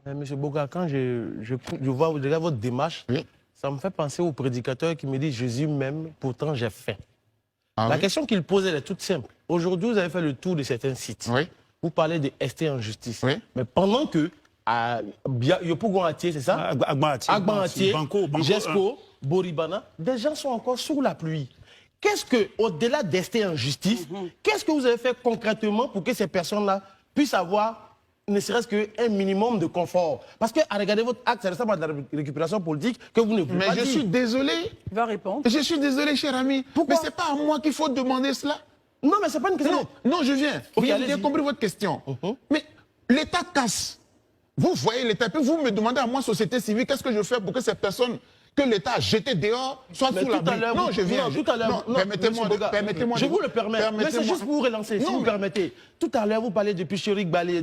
Monsieur Boga, quand je vois déjà votre démarche, Oui. ça me fait penser au prédicateur qui me dit Jésus m'aime, pourtant j'ai faim. Ah La oui? question qu'il pose, elle est toute simple. Aujourd'hui, vous avez fait le tour de certains sites. Oui. Vous parlez de ST en justice. Oui. Mais pendant que à Yopougon-Atier, c'est ça? Agban-Atier, Banco, Jesco, Boribana, des gens sont encore sous la pluie. Qu'est-ce que, au-delà d'ester en justice, qu'est-ce que vous avez fait concrètement pour que ces personnes-là puissent avoir ne serait-ce qu'un minimum de confort? Parce que, à regarder votre acte, ça ressemble à de la récupération politique que vous ne voulez Mais pas je dire. suis désolé. Il va répondre. Je suis désolé, cher ami. Pourquoi? Mais c'est pas à moi qu'il faut demander cela. Non, mais c'est pas une question. Non, je viens. Ok, J'ai allez-y. compris votre question. Mais l'État casse. Vous voyez l'État, puis vous me demandez à moi, société civile, qu'est-ce que je fais pour que ces personnes que l'État a jetées dehors soient Mais sous la tout à l'heure, Non, je viens. tout à l'heure, Non, permettez-moi. permettez-moi. Je vous le permets. Mais c'est juste pour vous relancer, si Non, vous mais- permettez. Tout à l'heure, vous parlez de Pichoric Balé,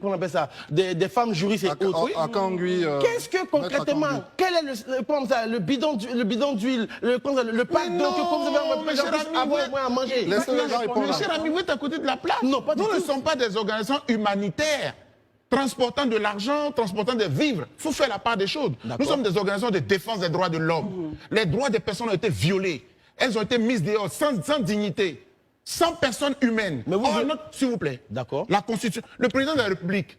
comment on appelle ça, des femmes juristes et autres. À Kangui, Qu'est-ce que concrètement, quel est le bidon d'huile, le pack Mais d'eau non, que comme vous avez mais cher ami, avoir au moins à manger? Laissez les gens répondre. Mais cher ami, vous êtes à côté de la plaque. Non, pas du Nous ne tout. sommes pas des organisations humanitaires transportant de l'argent, transportant des vivres. Il faut faire la part des choses. Nous sommes des organisations de défense des droits de l'homme. Les droits des personnes ont été violés. Elles ont été mises dehors sans dignité, sans personne humaine. Mais vous- S'il vous plaît. D'accord. La Constitution. Le président de la République,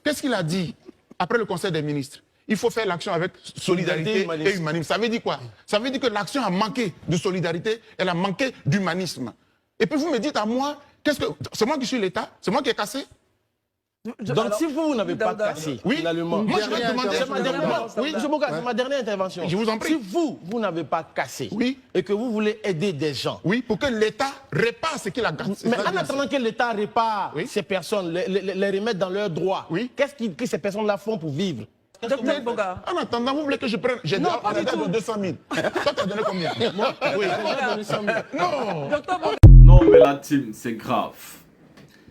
qu'est-ce qu'il a dit après le Conseil des ministres? Il faut faire l'action avec solidarité Solidarité et humanisme. Ça veut dire quoi? Ça veut dire que l'action a manqué de solidarité, elle a manqué d'humanisme. Et puis vous me dites à moi, c'est moi qui suis l'État? C'est moi qui ai cassé? Donc, Alors, si vous n'avez pas Daouda. cassé, Oui. finalement, Moi, je vais Dernière demander. c'est ma dernière, Oui. Monsieur Boga, c'est ma dernière intervention. Je vous en prie. Si vous n'avez pas cassé Oui. et que vous voulez aider des gens, Oui, pour que l'État répare ce qu'il a gâté. mais en attendant que l'État répare Oui. ces personnes, les remettre dans leurs droits, Oui. qu'est-ce que ces personnes-là font pour vivre? Docteur Boga. En attendant, vous voulez que je prenne. J'ai Non, donné pas du tout. 200 000. Toi, tu as donné combien? Oui. Non. Docteur Boga. Non, mais la team, c'est grave.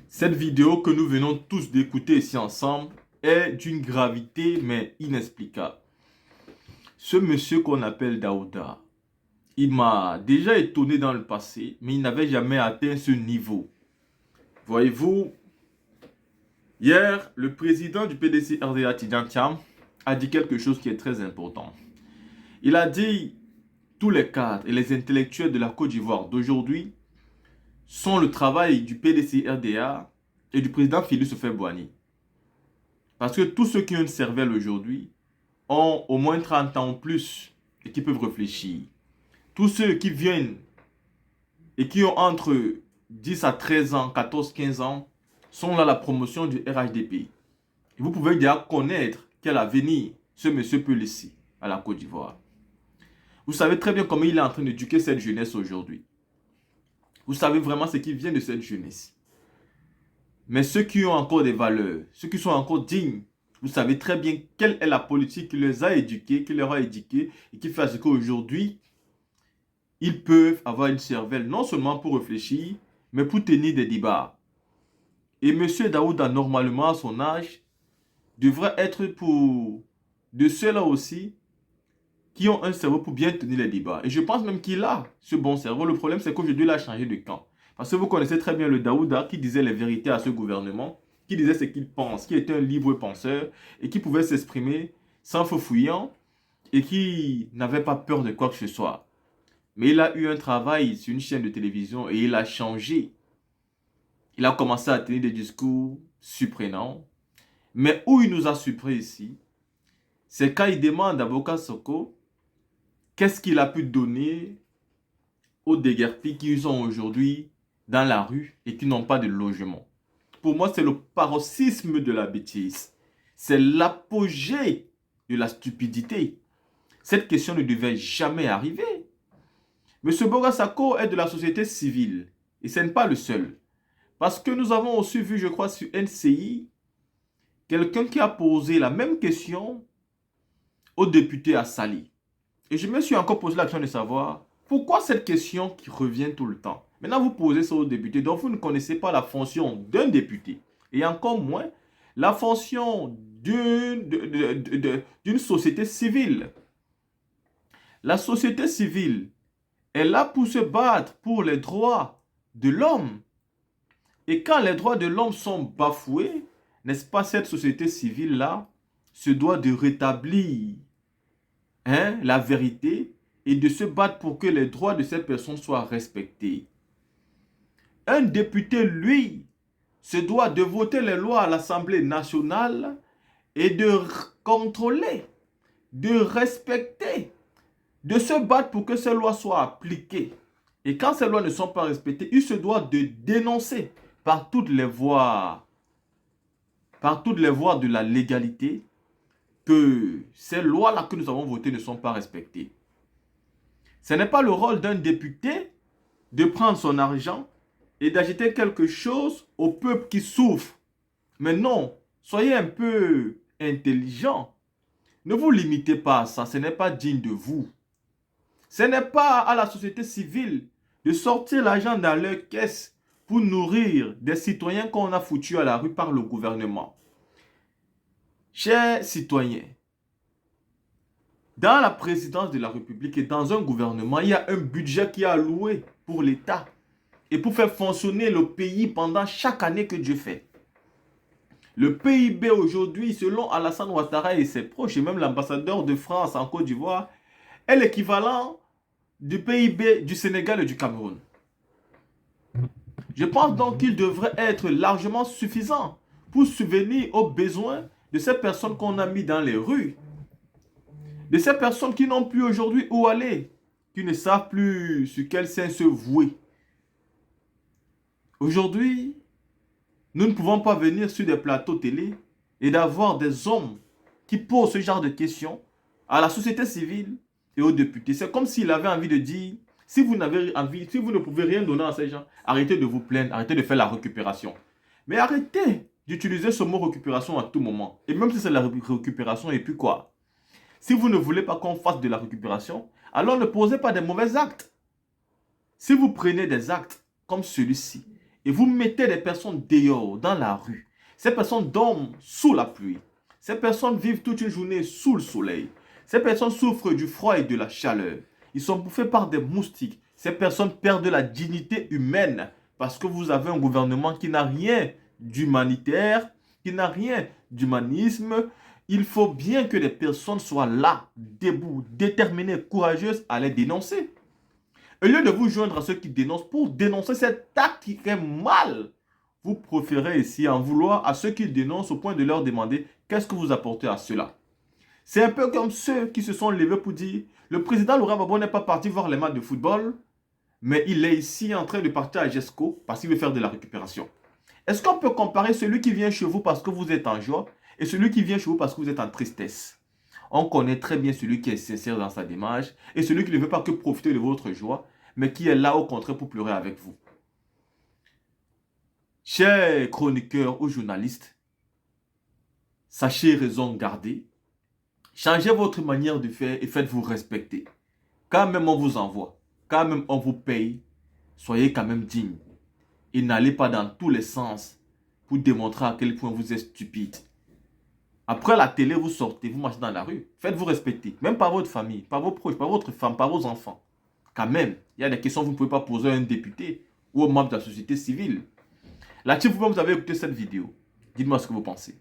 Cette vidéo que nous venons tous d'écouter ici ensemble est d'une gravité, mais inexplicable. Ce monsieur qu'on appelle Daouda, il m'a déjà étonné dans le passé, mais il n'avait jamais atteint ce niveau. Voyez-vous, hier, le président du PDC RDA, Tidjane Thiam, a dit quelque chose qui est très important. Il a dit tous les cadres et les intellectuels de la Côte d'Ivoire d'aujourd'hui sont le travail du PDC RDA et du président Félix Houphouët-Boigny. Parce que tous ceux qui ont une cervelle aujourd'hui ont au moins 30 ans ou plus et qui peuvent réfléchir. Tous ceux qui viennent et qui ont entre 10 à 13 ans, 14, 15 ans, sont là à la promotion du RHDP. Et vous pouvez déjà connaître quel avenir ce monsieur peut laisser à la Côte d'Ivoire. Vous savez très bien comment il est en train d'éduquer cette jeunesse aujourd'hui. Vous savez vraiment ce qui vient de cette jeunesse. Mais ceux qui ont encore des valeurs, ceux qui sont encore dignes, vous savez très bien quelle est la politique qui les a éduqués, qui leur a éduqués et qui fait à ce qu'aujourd'hui, ils peuvent avoir une cervelle non seulement pour réfléchir, mais pour tenir des débats. Et M. Daouda, normalement, à son âge, devrait être pour de ceux-là aussi qui ont un cerveau pour bien tenir les débats. Et je pense même qu'il a ce bon cerveau. Le problème, c'est qu'aujourd'hui, il a changé de camp. Parce que vous connaissez très bien le Daouda qui disait les vérités à ce gouvernement, qui disait ce qu'il pense, qui était un libre penseur et qui pouvait s'exprimer sans faux fouillant et qui n'avait pas peur de quoi que ce soit. Mais il a eu un travail sur une chaîne de télévision et il a changé. Il a commencé à tenir des discours surprenants. Mais où il nous a surpris ici, c'est quand il demande à Boka Soko qu'est-ce qu'il a pu donner aux déguerpis qui sont aujourd'hui dans la rue et qui n'ont pas de logement. Pour moi, c'est le paroxysme de la bêtise. C'est l'apogée de la stupidité. Cette question ne devait jamais arriver. Monsieur Bogasako est de la société civile. Et ce n'est pas le seul. Parce que nous avons aussi vu, je crois, sur NCI, quelqu'un qui a posé la même question au député Assali. Et je me suis encore posé la question de savoir pourquoi cette question qui revient tout le temps. Maintenant, vous posez ça au député, donc vous ne connaissez pas la fonction d'un député. Et encore moins la fonction d'une société civile. La société civile est là pour se battre pour les droits de l'homme. Et quand les droits de l'homme sont bafoués, n'est-ce pas, cette société civile-là se doit de rétablir la vérité et de se battre pour que les droits de ces personnes soient respectés. Un député, lui, se doit de voter les lois à l'Assemblée nationale et de contrôler, de respecter, de se battre pour que ces lois soient appliquées. Et quand ces lois ne sont pas respectées, il se doit de dénoncer par toutes les voies de la légalité que ces lois-là que nous avons votées ne sont pas respectées. Ce n'est pas le rôle d'un député de prendre son argent et d'ajouter quelque chose au peuple qui souffre. Mais non, soyez un peu intelligent. Ne vous limitez pas à ça, ce n'est pas digne de vous. Ce n'est pas à la société civile de sortir l'argent dans leur caisse pour nourrir des citoyens qu'on a foutus à la rue par le gouvernement. Chers citoyens, dans la présidence de la République et dans un gouvernement, il y a un budget qui est alloué pour l'État et pour faire fonctionner le pays pendant chaque année que Dieu fait. Le PIB aujourd'hui, selon Alassane Ouattara et ses proches, et même l'ambassadeur de France en Côte d'Ivoire, est l'équivalent du PIB du Sénégal et du Cameroun. Je pense donc qu'il devrait être largement suffisant pour subvenir aux besoins de ces personnes qu'on a mis dans les rues, de ces personnes qui n'ont plus aujourd'hui où aller, qui ne savent plus sur quel sein se vouer. Aujourd'hui, nous ne pouvons pas venir sur des plateaux télé et d'avoir des hommes qui posent ce genre de questions à la société civile et aux députés. C'est comme s'il avait envie de dire, si vous ne pouvez rien donner à ces gens, arrêtez de vous plaindre, arrêtez de faire la récupération. Mais arrêtez d'utiliser ce mot récupération à tout moment. Et même si c'est la récupération, et puis quoi? Si vous ne voulez pas qu'on fasse de la récupération, alors ne posez pas des mauvais actes. Si vous prenez des actes comme celui-ci, et vous mettez des personnes dehors, dans la rue, ces personnes dorment sous la pluie, ces personnes vivent toute une journée sous le soleil, ces personnes souffrent du froid et de la chaleur, ils sont bouffés par des moustiques, ces personnes perdent la dignité humaine parce que vous avez un gouvernement qui n'a rien d'humanitaire, qui n'a rien d'humanisme. Il faut bien que les personnes soient là, debout, déterminées, courageuses à les dénoncer. Au lieu de vous joindre à ceux qui dénoncent pour dénoncer cet acte qui fait mal, vous préférez ici en vouloir à ceux qui dénoncent au point de leur demander qu'est-ce que vous apportez à cela. C'est un peu comme ceux qui se sont levés pour dire le président Laurent Gbagbo n'est pas parti voir les matchs de football, mais il est ici en train de partir à GESCO parce qu'il veut faire de la récupération. Est-ce qu'on peut comparer celui qui vient chez vous parce que vous êtes en joie et celui qui vient chez vous parce que vous êtes en tristesse? On connaît très bien celui qui est sincère dans sa démarche et celui qui ne veut pas que profiter de votre joie, mais qui est là au contraire pour pleurer avec vous. Chers chroniqueurs ou journalistes, sachez raison garder, changez votre manière de faire et faites-vous respecter. Quand même on vous envoie, quand même on vous paye, soyez quand même digne. Et n'allez pas dans tous les sens pour démontrer à quel point vous êtes stupide. Après la télé, vous sortez, vous marchez dans la rue, faites-vous respecter, même par votre famille, par vos proches, par votre femme, par vos enfants. Quand même, il y a des questions que vous ne pouvez pas poser à un député ou aux membres de la société civile. Là-dessus, vous avez écouté cette vidéo. Dites-moi ce que vous pensez.